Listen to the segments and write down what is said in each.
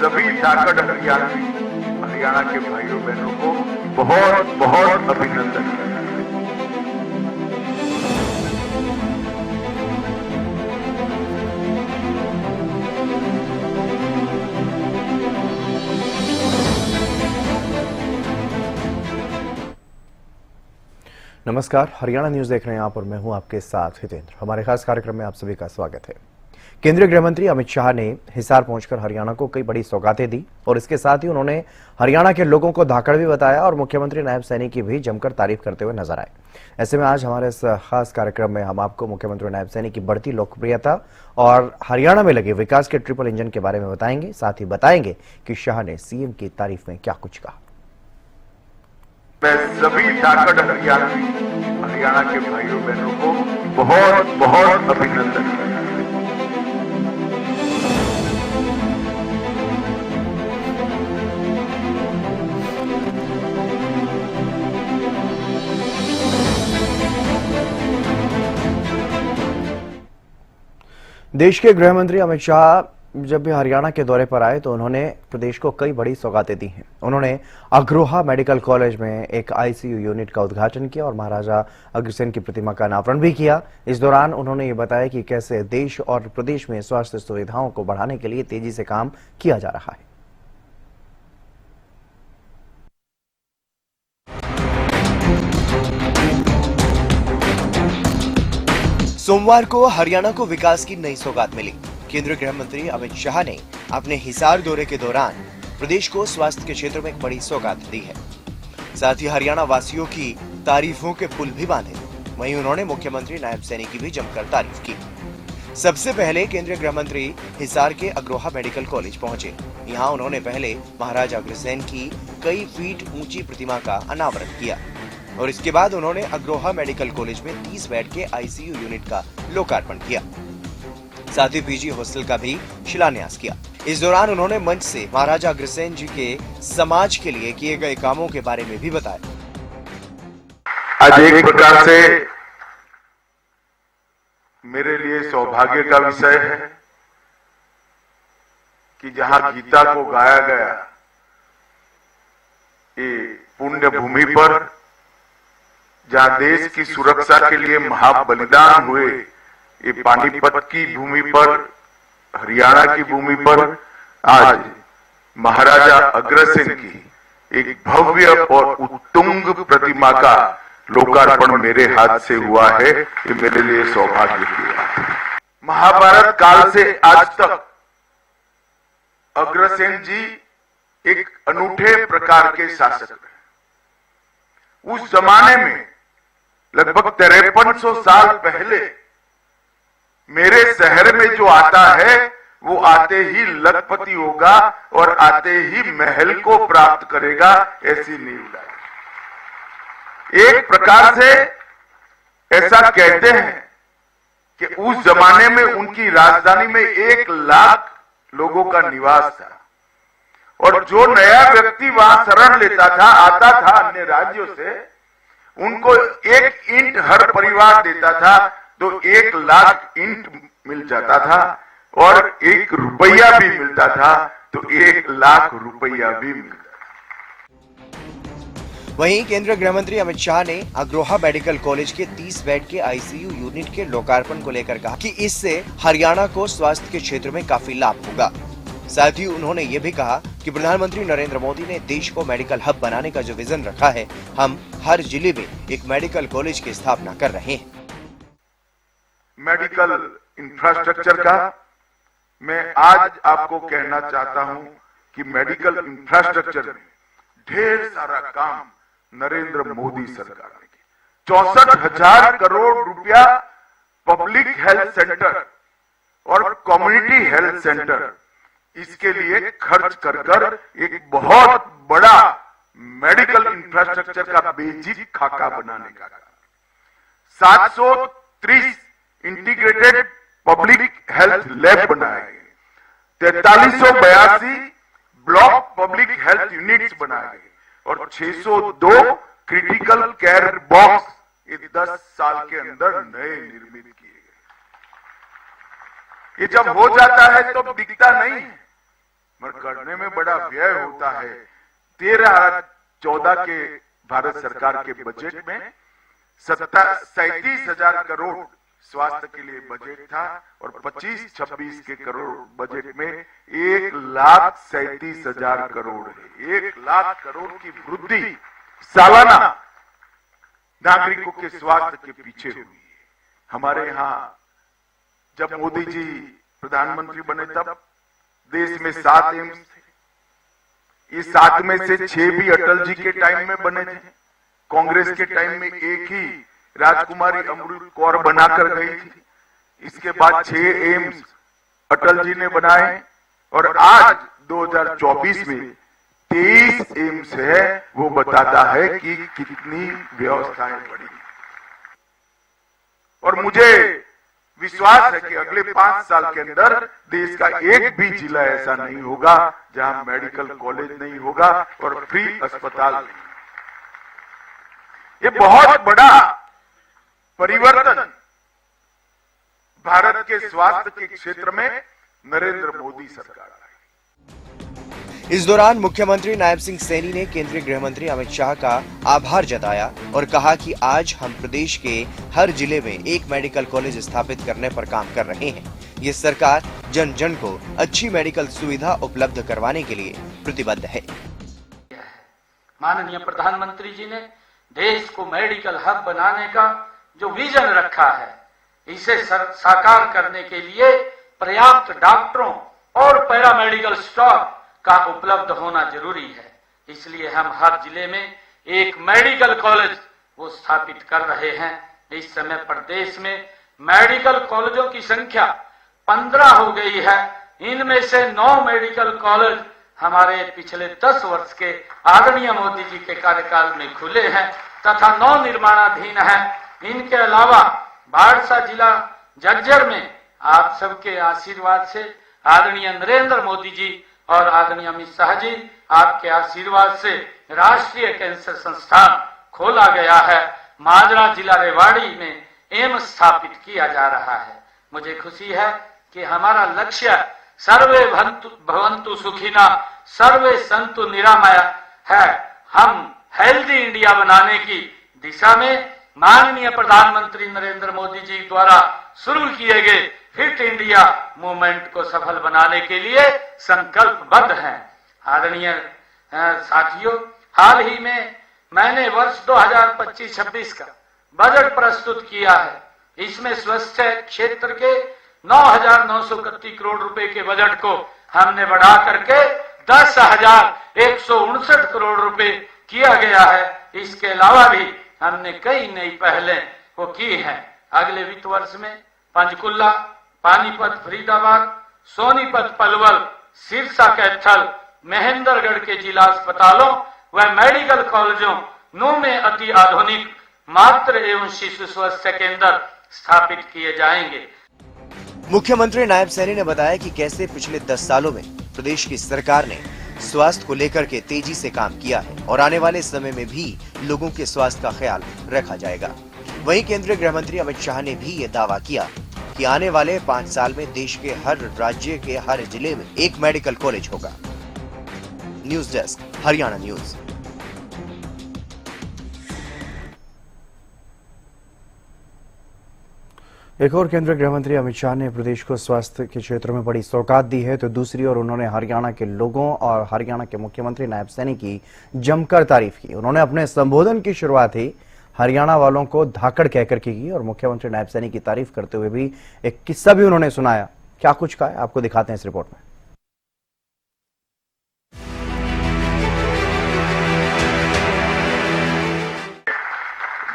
सभी झारखंड हरियाणा के भाइयों बहनों को बहुत बहुत अभिनंदन करता हूं। नमस्कार, हरियाणा न्यूज देख रहे हैं आप और मैं हूं आपके साथ हितेंद्र। हमारे खास कार्यक्रम में आप सभी का स्वागत है। केंद्रीय गृह मंत्री अमित शाह ने हिसार पहुंचकर हरियाणा को कई बड़ी सौगातें दी और इसके साथ ही उन्होंने हरियाणा के लोगों को धाकड़ भी बताया और मुख्यमंत्री नायब सैनी की भी जमकर तारीफ करते हुए नजर आए। ऐसे में आज हमारे इस खास कार्यक्रम में हम आपको मुख्यमंत्री नायब सैनी की बढ़ती लोकप्रियता और हरियाणा में लगे विकास के ट्रिपल इंजन के बारे में बताएंगे। साथ ही बताएंगे कि शाह ने सीएम की तारीफ में क्या कुछ कहा। मैं सभी झारखंड हरियाणा के भाइयों बहनों को बहुत बहुत अभिनंदन करता हूं। देश के गृह मंत्री अमित शाह जब भी हरियाणा के दौरे पर आए तो उन्होंने प्रदेश को कई बड़ी सौगातें दी हैं। उन्होंने अग्रोहा मेडिकल कॉलेज में एक आईसीयू यूनिट का उद्घाटन किया और महाराजा अग्रसेन की प्रतिमा का अनावरण भी किया। इस दौरान उन्होंने ये बताया कि कैसे देश और प्रदेश में स्वास्थ्य सुविधाओं को बढ़ाने के लिए तेजी से काम किया जा रहा है। सोमवार को हरियाणा को विकास की नई सौगात मिली। केंद्रीय गृह मंत्री अमित शाह ने अपने हिसार दौरे के दौरान प्रदेश को स्वास्थ्य के क्षेत्र में एक बड़ी सौगात दी है। साथ ही हरियाणा वासियों की तारीफों के पुल भी बांधे। वहीं उन्होंने मुख्यमंत्री नायब सैनी की भी जमकर तारीफ की। सबसे पहले केंद्रीय गृह मंत्री हिसार के अग्रोहा मेडिकल कॉलेज पहुंचे। यहाँ उन्होंने पहले महाराजा अग्रसेन की कई फीट ऊंची प्रतिमा का अनावरण किया और इसके बाद उन्होंने अग्रोहा मेडिकल कॉलेज में 30 बेड के आईसीयू यूनिट का लोकार्पण किया। साथ ही पीजी हॉस्टल का भी शिलान्यास किया। इस दौरान उन्होंने मंच से महाराजा अग्रसेन जी के समाज के लिए किए गए कामों के बारे में भी बताया। आज एक प्रकार से मेरे लिए सौभाग्य का विषय है कि जहां गीता को गाया गया ये पुण्य भूमि पर, जहां देश की सुरक्षा के लिए महाबलिदान हुए, ये पानीपत की भूमि पर, हरियाणा की भूमि पर आज महाराजा अग्रसेन की एक भव्य और उत्तुंग प्रतिमा का लोकार्पण मेरे हाथ से हुआ है। ये मेरे लिए सौभाग्य की बात है। महाभारत काल से आज तक अग्रसेन जी एक अनूठे प्रकार के शासक रहे। उस जमाने में लगभग 5300 साल पहले मेरे शहर में जो आता है वो आते ही लखपति होगा और आते ही महल को प्राप्त करेगा, ऐसी नींव लाई। एक प्रकार से ऐसा कहते हैं कि उस जमाने में उनकी राजधानी में 1 लाख लोगों का निवास था और जो नया व्यक्ति वहां शरण लेता था, आता था अन्य राज्यों से, उनको 1 ईंट हर परिवार देता था तो 1 लाख ईंट मिल जाता था और 1 रुपया भी मिलता था तो 1 लाख रुपया भी मिलता था। वहीं केंद्रीय गृह मंत्री अमित शाह ने अग्रोहा मेडिकल कॉलेज के 30 बेड के आईसीयू यूनिट के लोकार्पण को लेकर कहा कि इससे हरियाणा को स्वास्थ्य के क्षेत्र में काफी लाभ होगा। साथ ही उन्होंने ये भी कहा कि प्रधानमंत्री नरेंद्र मोदी ने देश को मेडिकल हब बनाने का जो विजन रखा है, हम हर जिले में एक मेडिकल कॉलेज की स्थापना कर रहे हैं। मेडिकल इंफ्रास्ट्रक्चर का मैं आज आपको कहना चाहता हूं कि मेडिकल इंफ्रास्ट्रक्चर में ढेर सारा काम नरेंद्र मोदी सरकार ने किया। 64,000 करोड़ रुपया पब्लिक हेल्थ सेंटर और कम्युनिटी हेल्थ सेंटर, इसके लिए खर्च कर एक बहुत बड़ा मेडिकल इंफ्रास्ट्रक्चर का बेसिक खाका बनाने का 730 इंटीग्रेटेड पब्लिक हेल्थ लैब बनाए गए, 4382 ब्लॉक पब्लिक हेल्थ यूनिट्स बनाए गए और 602 क्रिटिकल केयर बॉक्स ये 10 साल के अंदर नए निर्मित किए गए। ये जब हो जाता है तो दिखता नहीं है, मगर करने में बड़ा व्यय होता है। 13-14 के भारत सरकार के बजट में 37,000 करोड़ स्वास्थ्य के लिए बजट था और 25-26 के करोड़ बजट में 1,37,000 करोड़ है। 1 लाख करोड़ की वृद्धि सालाना नागरिकों के स्वास्थ्य के पीछे हुई है। हमारे यहाँ जब मोदी जी प्रधानमंत्री बने तब देश में 7 एम्स थे। ये 7 में से 6 भी अटल जी के टाइम में बने थे। कांग्रेस के टाइम में एक ही राजकुमारी अमृत कौर बनाकर गई थी। इसके बाद 6 एम्स अटल जी ने बनाए और आज 2024 में 23 एम्स है। वो बताता है कि कितनी व्यवस्थाएं बढ़ी। और मुझे विश्वास है कि अगले 5 साल के अंदर देश का एक भी जिला ऐसा नहीं होगा जहां मेडिकल कॉलेज नहीं होगा और फ्री अस्पताल नहीं। ये बहुत बड़ा परिवर्तन भारत के स्वास्थ्य के क्षेत्र में नरेंद्र मोदी सरकार आई। इस दौरान मुख्यमंत्री नायब सिंह सैनी ने केंद्रीय गृह मंत्री अमित शाह का आभार जताया और कहा कि आज हम प्रदेश के हर जिले में एक मेडिकल कॉलेज स्थापित करने पर काम कर रहे हैं। ये सरकार जन जन को अच्छी मेडिकल सुविधा उपलब्ध करवाने के लिए प्रतिबद्ध है। माननीय प्रधानमंत्री जी ने देश को मेडिकल हब बनाने का जो विजन रखा है, इसे साकार करने के लिए पर्याप्त डॉक्टरों और पैरामेडिकल स्टाफ का उपलब्ध होना जरूरी है। इसलिए हम हर जिले में एक मेडिकल कॉलेज वो स्थापित कर रहे हैं। इस समय प्रदेश में मेडिकल कॉलेजों की संख्या 15 हो गई है। इनमें से 9 मेडिकल कॉलेज हमारे पिछले 10 वर्ष के आदरणीय मोदी जी के कार्यकाल में खुले हैं तथा 9 निर्माणाधीन हैं। इनके अलावा बाड़सा जिला झज्जर में आप सबके आशीर्वाद से आदरणीय नरेंद्र मोदी जी और आदरणीय अमित शाह जी आपके आशीर्वाद से राष्ट्रीय कैंसर संस्थान खोला गया है। माजरा जिला रेवाड़ी में एम्स स्थापित किया जा रहा है। मुझे खुशी है कि हमारा लक्ष्य सर्वे भवन्तु सुखिना सर्वे सन्तु निरामया है। हम हेल्दी इंडिया बनाने की दिशा में माननीय प्रधानमंत्री नरेंद्र मोदी जी द्वारा शुरू किए गए फिट इंडिया मूवमेंट को सफल बनाने के लिए संकल्पबद्ध हैं। आदरणीय साथियों, हाल ही में मैंने वर्ष 2025-26 का बजट प्रस्तुत किया है। इसमें स्वास्थ्य क्षेत्र के 9,931 करोड़ रुपए के बजट को हमने बढ़ा करके 10,159 करोड़ रुपए किया गया है। इसके अलावा भी हमने कई नई पहलें वो की हैं। अगले वित्त वर्ष में पंचकुला, पानीपत, फरीदाबाद, सोनीपत, पलवल, सिरसा, कैथल, महेंद्रगढ़ के जिला अस्पतालों व मेडिकल कॉलेजों नू में अति आधुनिक मातृ एवं शिशु स्वास्थ्य केंद्र स्थापित किए जाएंगे। मुख्यमंत्री नायब सैनी ने बताया कि कैसे पिछले 10 सालों में प्रदेश की सरकार ने स्वास्थ्य को लेकर के तेजी से काम किया है और आने वाले समय में भी लोगों के स्वास्थ्य का ख्याल रखा जाएगा। वहीं केंद्रीय गृह मंत्री अमित शाह ने भी ये दावा किया कि आने वाले 5 साल में देश के हर राज्य के हर जिले में एक मेडिकल कॉलेज होगा। News desk, Haryana news. एक और केंद्रीय गृह मंत्री अमित शाह ने प्रदेश को स्वास्थ्य के क्षेत्र में बड़ी सौगात दी है, तो दूसरी ओर उन्होंने हरियाणा के लोगों और हरियाणा के मुख्यमंत्री नायब सैनी की जमकर तारीफ की। उन्होंने अपने संबोधन की शुरुआत ही हरियाणा वालों को धाकड़ कहकर की और मुख्यमंत्री नायब सैनी की तारीफ करते हुए भी एक किस्सा भी उन्होंने सुनाया। क्या कुछ कहा है आपको दिखाते हैं इस रिपोर्ट में।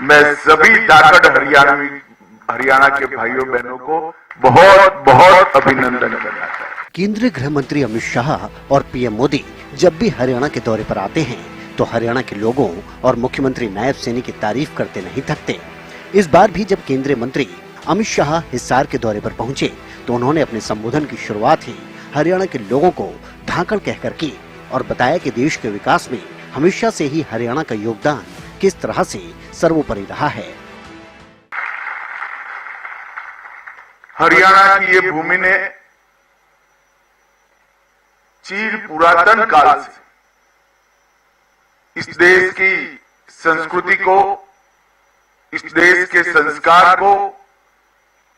मैं सभी धाकड़ हरियाणा के भाइयों बहनों को बहुत बहुत अभिनंदन करना चाहता हूं। केंद्रीय गृह मंत्री अमित शाह और पीएम मोदी जब भी हरियाणा के दौरे पर आते हैं तो हरियाणा के लोगों और मुख्यमंत्री नायब सैनी की तारीफ करते नहीं थकते। इस बार भी जब केंद्रीय मंत्री अमित शाह हिसार के दौरे पर पहुंचे तो उन्होंने अपने संबोधन की शुरुआत ही हरियाणा के लोगों को धाकड़ कहकर की और बताया कि देश के विकास में हमेशा से ही हरियाणा का योगदान किस तरह से सर्वोपरि रहा है। हरियाणा की ये भूमि ने चीर पुरातन काल से इस देश की संस्कृति को, इस देश के संस्कार को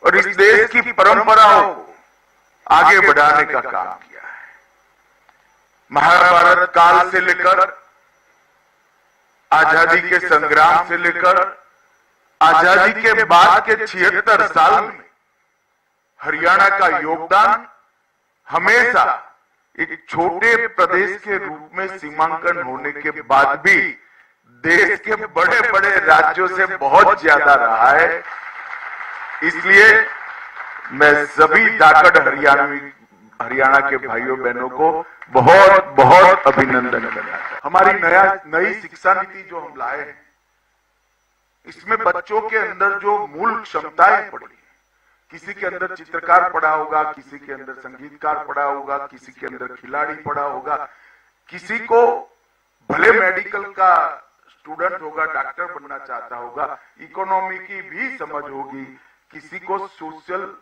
और इस देश की परंपराओं को आगे बढ़ाने का काम किया है। महाभारत काल से लेकर आजादी के संग्राम से लेकर आजादी के बाद के 76 साल में हरियाणा का योगदान हमेशा एक छोटे प्रदेश के रूप में सीमांकन होने के बाद भी देश के बड़े बड़े राज्यों से बहुत ज्यादा रहा है। इसलिए मैं सभी जाखड़ हरियाणा के भाइयों बहनों को बहुत बहुत अभिनंदन करना चाहता हूं। हमारी नई शिक्षा नीति जो हम लाए हैं, इसमें बच्चों के अंदर जो मूल क्षमताएं पड़ी, किसी के अंदर चित्रकार पड़ा होगा, किसी के अंदर संगीतकार पड़ा होगा, किसी के अंदर खिलाड़ी पड़ा होगा, किसी को भले मेडिकल का स्टूडेंट होगा, डॉक्टर बनना चाहता होगा, इकोनॉमी की भी समझ होगी, किसी को सोशल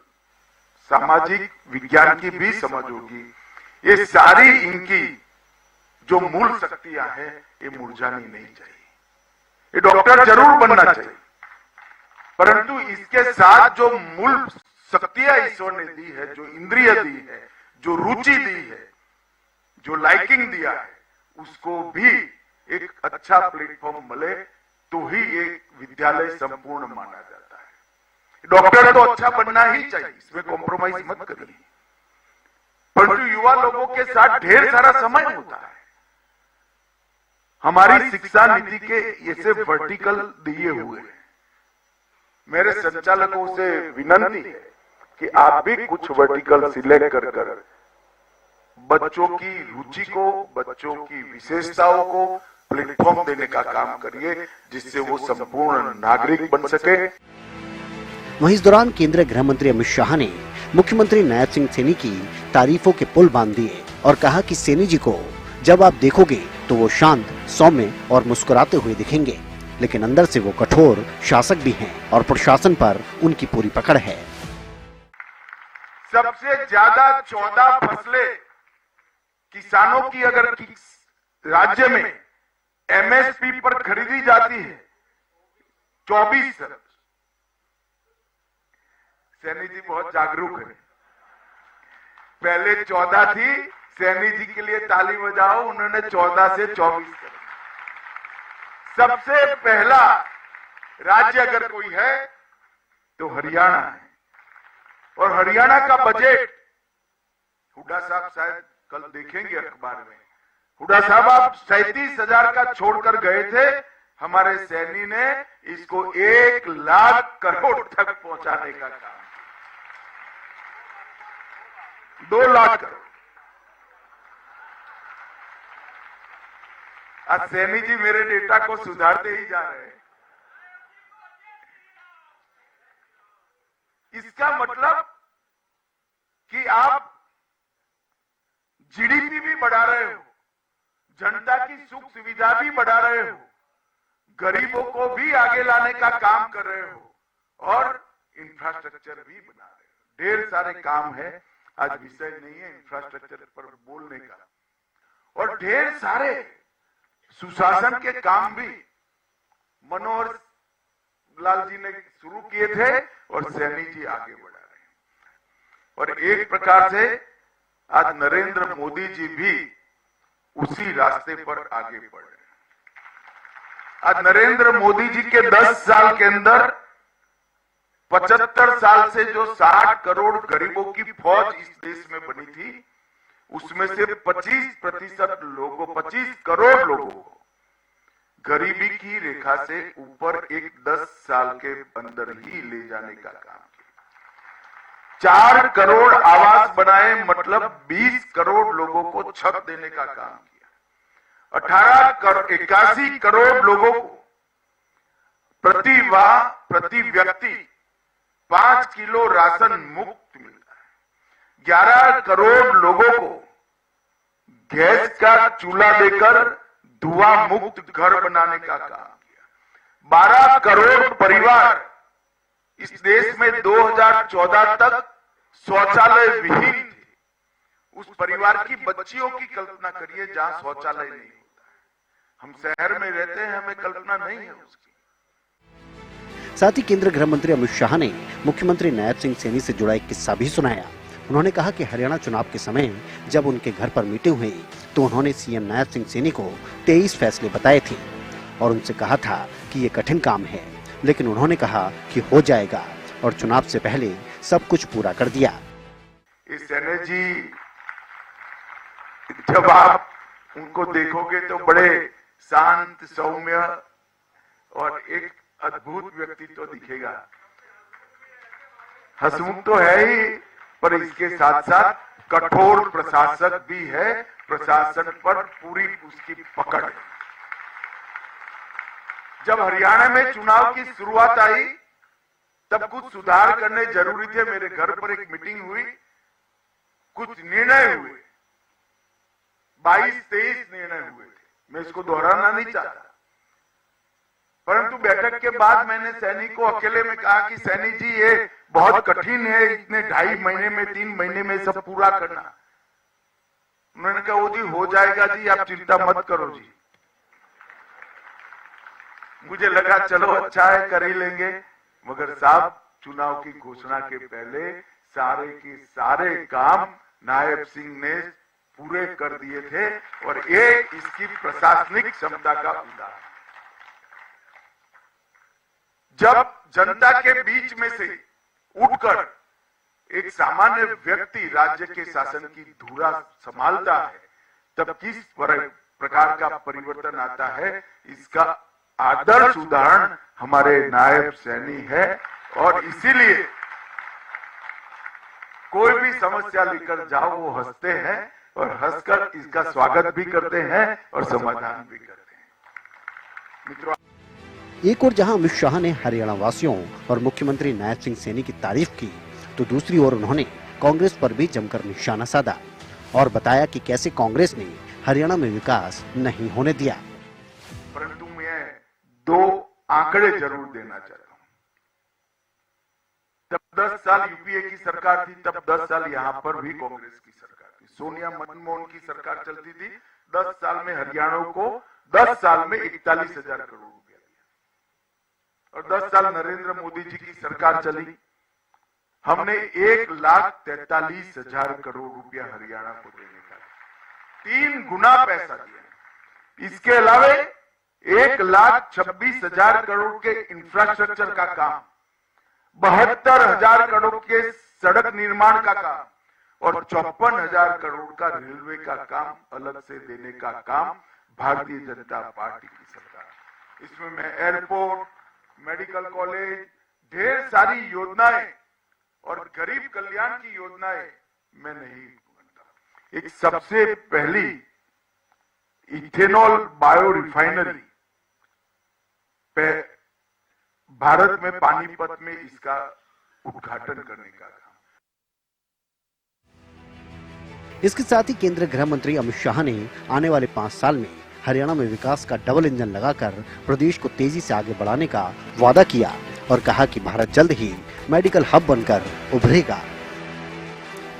सामाजिक विज्ञान की भी समझ होगी। ये सारी इनकी जो मूल शक्तियां हैं, ये मुरझानी नहीं चाहिए। ये डॉक्टर जरूर बनना चाहिए, परंतु इसके साथ जो मूल शक्तियां ईश्वर ने दी है, जो इंद्रिय दी है, जो रुचि दी है, जो लाइकिंग दिया है, उसको भी एक अच्छा प्लेटफॉर्म मिले तो ही एक विद्यालय संपूर्ण माना जाता है। डॉक्टर तो अच्छा बनना ही चाहिए, इसमें कॉम्प्रोमाइज मत करिए, परंतु युवा लोगों के साथ ढेर सारा समय होता है। हमारी शिक्षा नीति के ऐसे वर्टिकल दिए हुए हैं। मेरे संचालकों से विनती है कि आप भी कुछ वर्टिकल सिलेक्ट कर बच्चों की रुचि को, बच्चों की विशेषताओं को प्लेटफॉर्म देने का काम करिए, जिससे वो संपूर्ण नागरिक बन सके। वहीं इस दौरान केंद्रीय गृह मंत्री अमित शाह ने मुख्यमंत्री नायब सिंह सैनी की तारीफों के पुल बांध दिए और कहा कि सैनी जी को जब आप देखोगे तो वो शांत, सौम्य और मुस्कुराते हुए दिखेंगे, लेकिन अंदर से वो कठोर शासक भी हैं और प्रशासन पर उनकी पूरी पकड़ है। सबसे ज्यादा 14 फसलें किसानों की अगर राज्य में एमएसपी पर खरीदी जाती है, 24। सैनी जी बहुत जागरूक है। पहले 14 थी, सैनी जी के लिए ताली बजाओ, उन्होंने 14 से 24 कर। सबसे पहला राज्य अगर कोई है तो हरियाणा है, और हरियाणा का बजट हुड्डा साहब शायद कल देखेंगे अखबार में। हुड्डा साहब आप 37,000 का छोड़कर गए थे, हमारे सैनी ने इसको 1 लाख करोड़ तक पहुंचाने का काम, 2 लाख करोड़। आज सैनी जी मेरे डेटा को सुधारते ही जा रहे हैं। इसका मतलब कि आप जीडीपी भी बढ़ा रहे हो, जनता की सुख सुविधा भी बढ़ा रहे हो, गरीबों को भी आगे लाने का काम कर रहे हो और इंफ्रास्ट्रक्चर भी बना रहे हो। ढेर सारे काम है, आज विषय नहीं है इंफ्रास्ट्रक्चर पर बोलने का, और ढेर सारे सुशासन के काम भी मनोहर लाल जी ने शुरू किए थे और सैनी जी आगे बढ़ा रहे हैं। और एक प्रकार से आज नरेंद्र मोदी जी भी उसी रास्ते पर आगे बढ़ रहे हैं। आज नरेंद्र मोदी जी के 10 साल के अंदर 75 साल से जो 60 करोड़ गरीबों की फौज इस देश में बनी थी, उसमें से 25% लोगों, 25 करोड़ लोगों को गरीबी की रेखा से ऊपर एक 10 साल के अंदर ही ले जाने का काम किया। 4 करोड़ आवास बनाए, मतलब 20 करोड़ लोगों को छत देने का काम किया। 81 करोड़ लोगों को प्रति व्यक्ति 5 किलो राशन मुफ्त मिलता है। 11 करोड़ लोगों को गैस का चूल्हा देकर धुआं मुक्त घर बनाने का काम किया। 12 करोड़ परिवार इस देश में 2014 तक शौचालय विहीन थे, उस परिवार की बच्चियों की कल्पना करिए जहां शौचालय नहीं होता है। हम शहर में रहते हैं, हमें कल्पना नहीं है उसकी। साथ ही केंद्रीय गृह मंत्री अमित शाह ने मुख्यमंत्री नायब सिंह सैनी से जुड़ा एक किस्सा भी सुनाया। उन्होंने कहा कि हरियाणा चुनाव के समय जब उनके घर पर मीटिंग हुई तो उन्होंने सीएम नायब सिंह सैनी को 23 फैसले बताए थे और उनसे कहा था कि ये कठिन काम है, लेकिन उन्होंने कहा कि हो जाएगा और चुनाव से पहले सब कुछ पूरा कर दिया। इस एनर्जी, जब आप उनको देखोगे तो बड़े शांत, सौम्य और एक अद्भुत व्यक्तित्व दिखेगा। हंसमुख तो है ही, पर इसके साथ साथ कठोर प्रशासक भी है। प्रशासन पर पूरी उसकी पकड़ है। जब हरियाणा में चुनाव की शुरुआत आई तब कुछ सुधार करने जरूरी थे। मेरे घर पर एक मीटिंग हुई, कुछ निर्णय हुए, 22-23 निर्णय हुए थे। मैं इसको दोहराना नहीं चाहता, परंतु बैठक के बाद मैंने सैनी को अकेले में कहा कि सैनी जी ये बहुत कठिन है, इतने 2.5 महीने में 3 महीने में सब पूरा करना। उन्होंने कहा वो जी हो जाएगा जी, आप चिंता मत करो जी। मुझे लगा चलो अच्छा है, कर ही लेंगे, मगर साहब चुनाव की घोषणा के पहले सारे के सारे काम नायब सिंह ने पूरे कर दिए थे और ये इसकी प्रशासनिक क्षमता का उदाहरण। जब जनता के बीच में से उठकर एक सामान्य व्यक्ति राज्य के शासन की धुरा संभालता है तब किस प्रकार का परिवर्तन आता है, इसका आदर्श उदाहरण हमारे नायब सैनी है। और इसीलिए कोई भी समस्या लेकर जाओ वो हंसते हैं और हंसकर इसका स्वागत भी करते हैं और समाधान भी करते हैं। मित्रों, एक और जहां अमित शाह ने हरियाणा वासियों और मुख्यमंत्री नायब सिंह सैनी की तारीफ की, तो दूसरी ओर उन्होंने कांग्रेस पर भी जमकर निशाना साधा और बताया कि कैसे कांग्रेस ने हरियाणा में विकास नहीं होने दिया। परंतु मैं 2 आंकड़े जरूर देना चाहता हूं। जब 10 साल यूपीए की सरकार थी तब 10 साल यहां पर भी कांग्रेस की सरकार थी। सोनिया मनमोहन की सरकार चलती थी। 10 साल में हरियाणा को 10 साल में 41,000 करोड़ रुपया दिया और 10 साल नरेंद्र मोदी जी की सरकार चली, हमने 1,43,000 करोड़ रुपया हरियाणा को देने का 3 गुना पैसा दिया। इसके अलावा 1,26,000 करोड़ के इंफ्रास्ट्रक्चर का काम, 72,000 करोड़ के सड़क निर्माण का काम और 54,000 करोड़ का रेलवे का काम अलग से देने का काम भारतीय जनता पार्टी की सरकार। इसमें मैं एयरपोर्ट, मेडिकल कॉलेज, ढेर सारी योजनाएं और गरीब कल्याण की योजनाएं मैं नहीं मानता। एक सबसे पहली इथेनॉल बायो रिफाइनरी भारत में पानीपत में इसका उद्घाटन करने का काम। इसके साथ ही केंद्रीय गृह मंत्री अमित शाह ने आने वाले 5 साल में हरियाणा में विकास का डबल इंजन लगाकर प्रदेश को तेजी से आगे बढ़ाने का वादा किया और कहा कि भारत जल्द ही मेडिकल हब बनकर उभरेगा।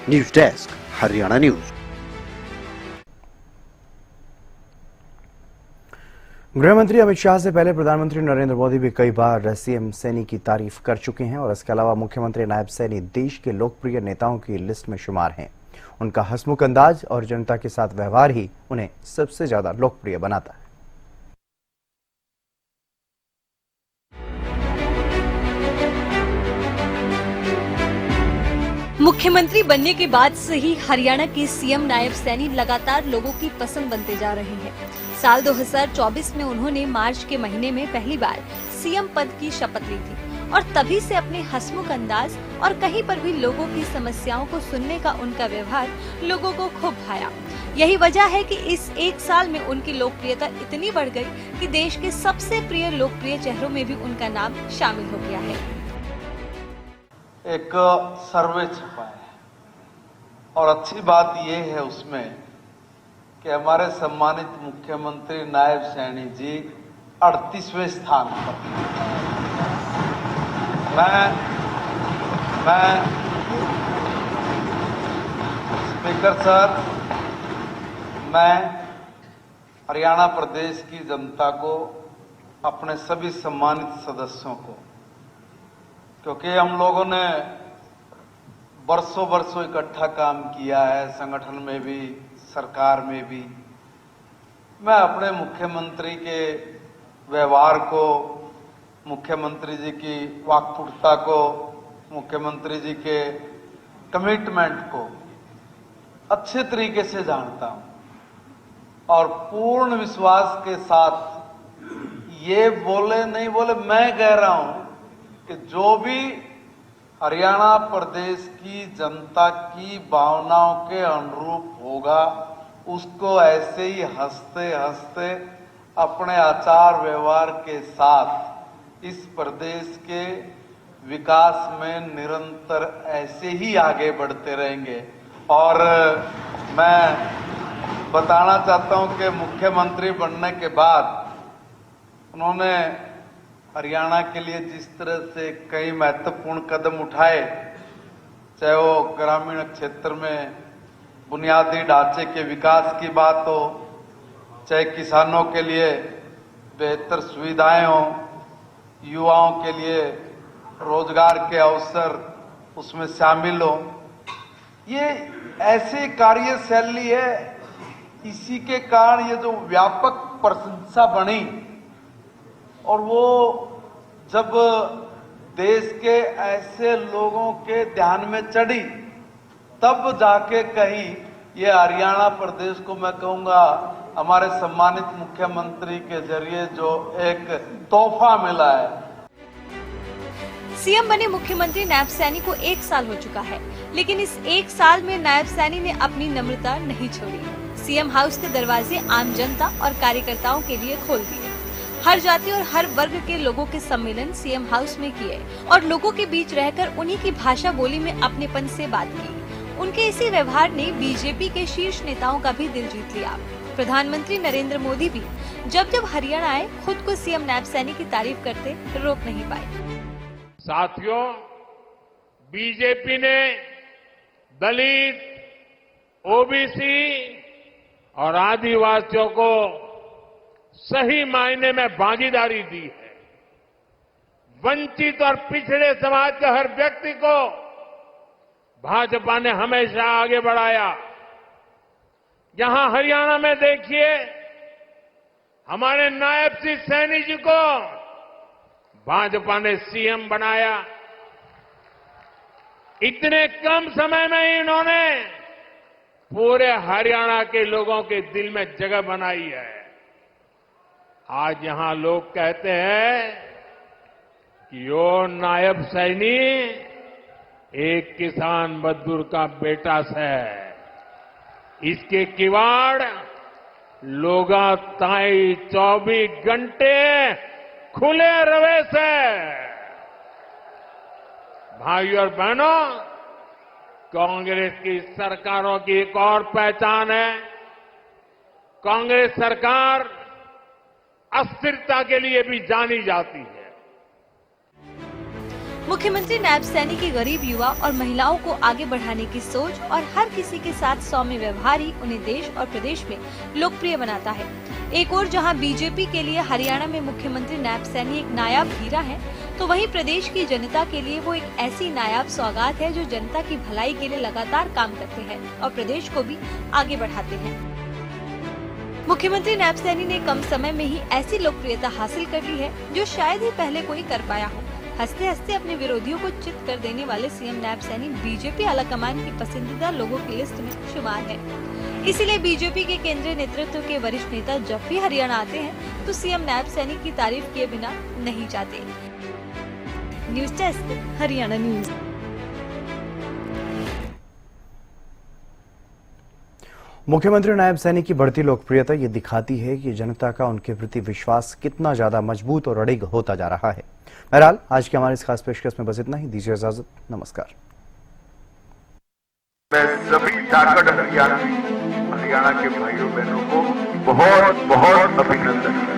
News desk, Haryana news. गृह मंत्री अमित शाह से पहले प्रधानमंत्री नरेंद्र मोदी भी कई बार सीएम सैनी की तारीफ कर चुके हैं और इसके अलावा मुख्यमंत्री नायब सैनी देश के लोकप्रिय नेताओं की लिस्ट में शुमार हैं। उनका हंसमुख अंदाज और जनता के साथ व्यवहार ही उन्हें सबसे ज्यादा लोकप्रिय बनाता है। मुख्यमंत्री बनने के बाद से ही हरियाणा के सीएम नायब सैनी लगातार लोगों की पसंद बनते जा रहे हैं। साल 2024 में उन्होंने मार्च के महीने में पहली बार सीएम पद की शपथ ली थी और तभी से अपने हंसमुख अंदाज और कहीं पर भी लोगों की समस्याओं को सुनने का उनका व्यवहार लोगों को खूब भाया। यही वजह है कि इस 1 साल में उनकी लोकप्रियता इतनी बढ़ गई कि देश के सबसे प्रिय लोकप्रिय चेहरों में भी उनका नाम शामिल हो गया है। एक सर्वे छपा है और अच्छी बात यह है उसमें कि हमारे सम्मानित मुख्यमंत्री नायब सैनी जी 38वें स्थान पर। मैं स्पीकर सर, मैं हरियाणा प्रदेश की जनता को, अपने सभी सम्मानित सदस्यों को, क्योंकि हम लोगों ने बरसों इकट्ठा काम किया है, संगठन में भी, सरकार में भी, मैं अपने मुख्यमंत्री के व्यवहार को, मुख्यमंत्री जी की वाक्पटुता को, मुख्यमंत्री जी के कमिटमेंट को अच्छे तरीके से जानता हूं और पूर्ण विश्वास के साथ ये बोले नहीं बोले, मैं कह रहा हूं कि जो भी हरियाणा प्रदेश की जनता की भावनाओं के अनुरूप होगा, उसको ऐसे ही हंसते हंसते अपने आचार व्यवहार के साथ इस प्रदेश के विकास में निरंतर ऐसे ही आगे बढ़ते रहेंगे। और मैं बताना चाहता हूं कि मुख्यमंत्री बनने के बाद उन्होंने हरियाणा के लिए जिस तरह से कई महत्वपूर्ण कदम उठाए, चाहे वो ग्रामीण क्षेत्र में बुनियादी ढांचे के विकास की बात हो, चाहे किसानों के लिए बेहतर सुविधाएं हो, युवाओं के लिए रोजगार के अवसर उसमें शामिल हो, ये ऐसी कार्यशैली है, इसी के कारण ये जो व्यापक प्रशंसा बनी और वो जब देश के ऐसे लोगों के ध्यान में चढ़ी, तब जाके कहीं ये हरियाणा प्रदेश को मैं कहूंगा हमारे सम्मानित मुख्यमंत्री के जरिए जो एक तोहफा मिला है। सीएम बने मुख्यमंत्री नायब सैनी को 1 साल हो चुका है, लेकिन इस 1 साल में नायब सैनी ने अपनी नम्रता नहीं छोड़ी। सीएम हाउस के दरवाजे आम जनता और कार्यकर्ताओं के लिए खोल दिए। हर जाति और हर वर्ग के लोगों के सम्मेलन सीएम हाउस में किए और लोगों के बीच रहकर उन्हीं की भाषा बोली में अपनेपन से बात की। उनके इसी व्यवहार ने बीजेपी के शीर्ष नेताओं का भी दिल जीत लिया। प्रधानमंत्री नरेंद्र मोदी भी जब जब हरियाणा आए, खुद को सीएम नायब सैनी की तारीफ करते रोक नहीं पाए। साथियों, बीजेपी ने दलित, ओबीसी और आदिवासियों को सही मायने में भागीदारी दी है। वंचित और पिछड़े समाज के हर व्यक्ति को भाजपा ने हमेशा आगे बढ़ाया। यहां हरियाणा में देखिए, हमारे नायब श्री सैनी जी को भाजपा ने सीएम बनाया। इतने कम समय में ही इन्होंने पूरे हरियाणा के लोगों के दिल में जगह बनाई है। आज यहां लोग कहते हैं कि यो नायब सैनी एक किसान मजदूर का बेटा से, इसके किवाड़ लोगा ताई 24 घंटे खुले रवे से। भाइयों और बहनों, कांग्रेस की सरकारों की एक और पहचान है, कांग्रेस सरकार अस्थिरता के लिए भी जानी जाती है। मुख्यमंत्री नायब सैनी की गरीब युवा और महिलाओं को आगे बढ़ाने की सोच और हर किसी के साथ सौम्य व्यवहार ही उन्हें देश और प्रदेश में लोकप्रिय बनाता है। एक ओर जहां बीजेपी के लिए हरियाणा में मुख्यमंत्री नायब सैनी एक नायाब हीरा है, तो वहीं प्रदेश की जनता के लिए वो एक ऐसी नायाब सौगात है जो जनता की भलाई के लिए लगातार काम करते हैं और प्रदेश को भी आगे बढ़ाते हैं। मुख्यमंत्री नायब सैनी ने कम समय में ही ऐसी लोकप्रियता हासिल कर ली है जो शायद ही पहले कोई कर पाया हो। हंसते हंसते अपने विरोधियों को चित कर देने वाले सीएम नायब सैनी बीजेपी आलाकमान की पसंदीदा लोगों की लिस्ट में शुमार है। इसीलिए बीजेपी के केंद्रीय नेतृत्व के वरिष्ठ नेता जब भी हरियाणा आते हैं तो सीएम नायब सैनी की तारीफ किए बिना नहीं जाते। News desk, Haryana news. मुख्यमंत्री नायब सैनी की बढ़ती लोकप्रियता ये दिखाती है कि जनता का उनके प्रति विश्वास कितना ज्यादा मजबूत और अडिग होता जा रहा है। बहरहाल आज की हमारी इस खास पेशकश में बस इतना ही। दीजिए इजाजत, नमस्कार। मैं सभी जागड़ हरियाणा के भाइयों बहनों को बहुत बहुत अभिनंदन।